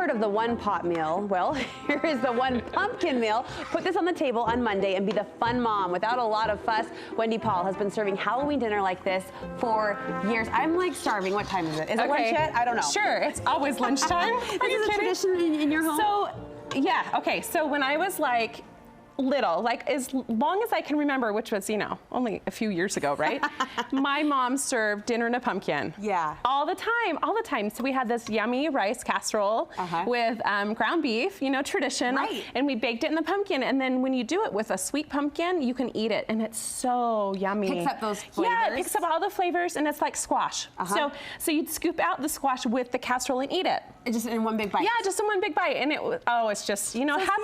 heard of the one pot meal. Well, here is the one pumpkin meal. Put this on the table on Monday and be the fun mom without a lot of fuss. Wendy Paul has been serving Halloween dinner like this for years. I'm like starving. What time is it? Is it lunch yet? I don't know. Sure, it's always lunchtime. This is a tradition in your home? So, yeah, okay, so when I was like little, like as long as I can remember, which was, you know, only a few years ago, right? My mom served dinner in a pumpkin. Yeah. All the time, all the time. So we had this yummy rice casserole with ground beef, you know, tradition. Right. And we baked it in the pumpkin. And then when you do it with a sweet pumpkin, you can eat it. And it's so yummy. Picks up those flavors. Yeah, it picks up all the flavors and it's like squash. So you'd scoop out the squash with the casserole and eat it. Just in one big bite? Yeah, just in one big bite. And it was, oh, it's just, you know, so happy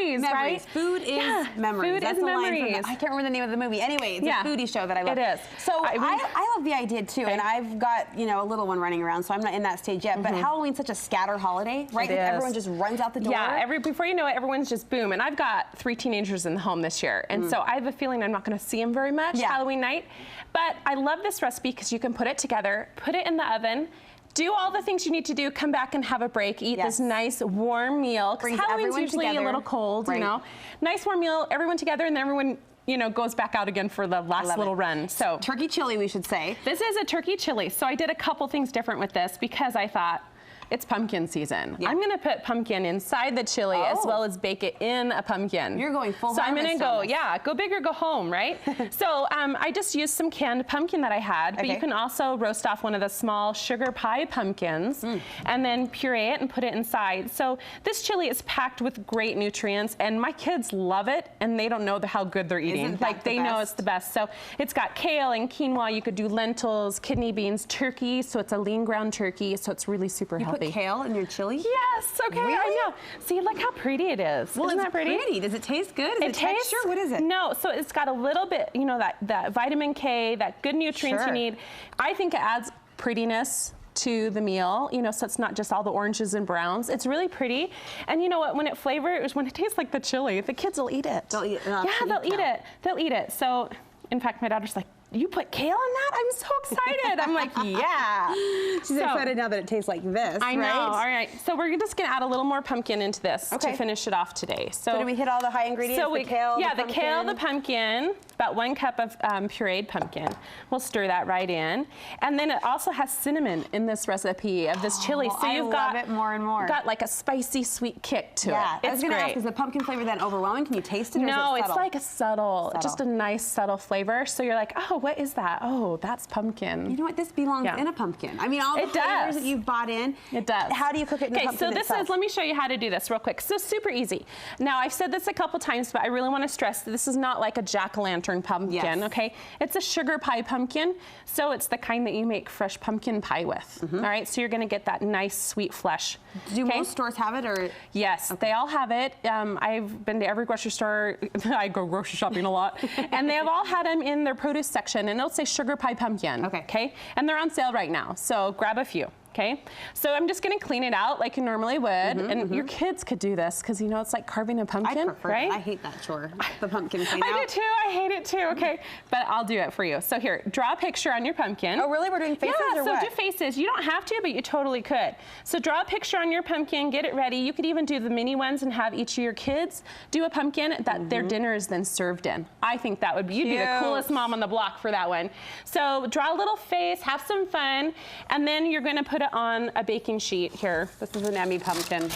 memories, right? Food is memories. Food That's is the line memories. from I can't remember the name of the movie. Anyway, it's a foodie show that I love. It is. So I love the idea too, and I've got, you know, a little one running around, so I'm not in that stage yet, but Halloween's such a scatter holiday, right? Everyone just runs out the door. Yeah, before you know it, everyone's just boom. And I've got 3 teenagers in the home this year, and so I have a feeling I'm not gonna see them very much Halloween night. But I love this recipe because you can put it together, put it in the oven, do all the things you need to do, come back and have a break, eat this nice warm meal. Because Halloween's usually a little cold, you know. Nice warm meal, everyone together, and then everyone, you know, goes back out again for the last little run. So turkey chili, we should say. This is a turkey chili. So I did a couple things different with this because I thought, it's pumpkin season. I'm gonna put pumpkin inside the chili as well as bake it in a pumpkin. You're going full So I'm gonna go, go big or go home, right? So I just used some canned pumpkin that I had, but you can also roast off one of the small sugar pie pumpkins and then puree it and put it inside. So this chili is packed with great nutrients and my kids love it and they don't know how good they're eating. Like they know it's the best. So it's got kale and quinoa, you could do lentils, kidney beans, turkey, so it's a lean ground turkey, so it's really super healthy. Put kale in your chili? Yes, okay, I know. See, look how pretty it is. Well, Isn't that pretty? Does it taste good? Is it tastes, texture? What is it? No, so it's got a little bit, you know, that vitamin K, that good nutrients you need. I think it adds prettiness to the meal, you know, so it's not just all the oranges and browns. It's really pretty. And you know what, when it tastes like the chili, the kids will eat it. They'll eat it. Yeah, they'll eat it. They'll eat it. So, in fact, my daughter's like, you put kale in that? I'm so excited. I'm like, yeah. She's excited now that it tastes like this, I know, all right. So we're just gonna add a little more pumpkin into this to finish it off today. So do we hit all the high ingredients? So the kale, the kale, the pumpkin, about 1 cup of pureed pumpkin. We'll stir that right in. And then it also has cinnamon in this recipe of this chili. So you've got it more and more. Got like a spicy, sweet kick to it. I was gonna ask, is the pumpkin flavor then overwhelming? Can you taste it? No, or is it it's like a subtle, just a nice subtle flavor. So you're like, oh, what is that? Oh, that's pumpkin. You know what? This belongs in a pumpkin. I mean, all the flavors that you've bought in. It does. How do you cook it in the pumpkin itself? Let me show you how to do this real quick. So super easy. Now, I've said this a couple times, but I really want to stress that this is not like a jack-o'-lantern pumpkin, okay? It's a sugar pie pumpkin, so it's the kind that you make fresh pumpkin pie with, all right? So you're going to get that nice, sweet flesh. Do most stores have it, or? Yes, they all have it. I've been to every grocery store. I go grocery shopping a lot. And they have all had them in their produce section, and it'll say sugar pie pumpkin, okay? And they're on sale right now, so grab a few. Okay, so I'm just gonna clean it out like you normally would, and your kids could do this because you know it's like carving a pumpkin, right? I hate that chore, the pumpkin clean out. I do too, I hate it too, okay? But I'll do it for you. So here, draw a picture on your pumpkin. Oh really, we're doing faces or what? Yeah, so do faces. You don't have to, but you totally could. So draw a picture on your pumpkin, get it ready. You could even do the mini ones and have each of your kids do a pumpkin that their dinner is then served in. I think that would be, you'd be the coolest mom on the block for that one. So draw a little face, have some fun, and then you're gonna put it on a baking sheet here. This is an Emmy pumpkin.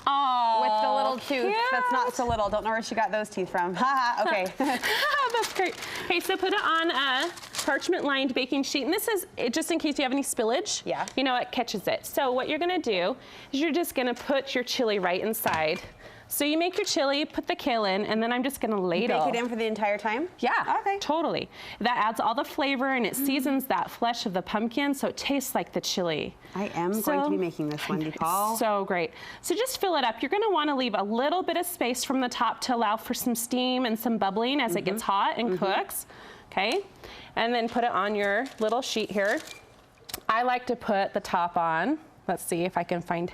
Oh, with the little tooth. That's not so little. Don't know where she got those teeth from. Haha, okay. That's great. Okay, so put it on a parchment lined baking sheet. And this is just in case you have any spillage. Yeah. You know, it catches it. So what you're gonna do is you're just gonna put your chili right inside. So you make your chili, put the kale in, and then I'm just gonna ladle. Bake it in for the entire time? Yeah, okay. Totally. That adds all the flavor and it seasons that flesh of the pumpkin so it tastes like the chili. I am going to be making this, Wendy Paul. So great. So just fill it up. You're gonna wanna leave a little bit of space from the top to allow for some steam and some bubbling as it gets hot and cooks, okay? And then put it on your little sheet here. I like to put the top on. Let's see if I can find.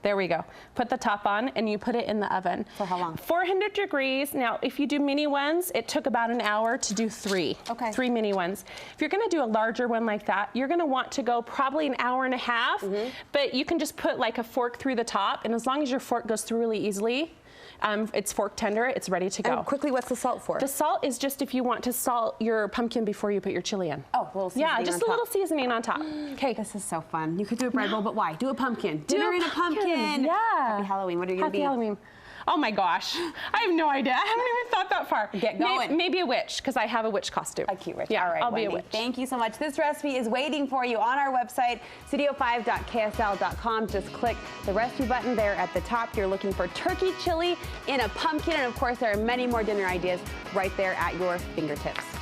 There we go. Put the top on and you put it in the oven. For how long? 400 degrees. Now, if you do mini ones, it took about an hour to do 3. Okay. 3 mini ones. If you're gonna do a larger one like that, you're gonna want to go probably an hour and a half, but you can just put like a fork through the top, and as long as your fork goes through really easily, it's fork tender, it's ready to go. And quickly, what's the salt for? The salt is just if you want to salt your pumpkin before you put your chili in. Oh, a little seasoning yeah, just on a little top. seasoning on top. Okay. This is so fun. You could do a bread bowl, but why? Do a pumpkin. Dinner in a pumpkin. Yeah. Happy Halloween. What are you going to be? Happy Halloween. Oh my gosh, I have no idea. I haven't even thought that far. Get going. Maybe a witch, because I have a witch costume. A cute witch. Yeah, all right, I'll Wendy, be a witch. Thank you so much. This recipe is waiting for you on our website, studio5.ksl.com. Just click the recipe button there at the top. You're looking for turkey chili in a pumpkin, and of course, there are many more dinner ideas right there at your fingertips.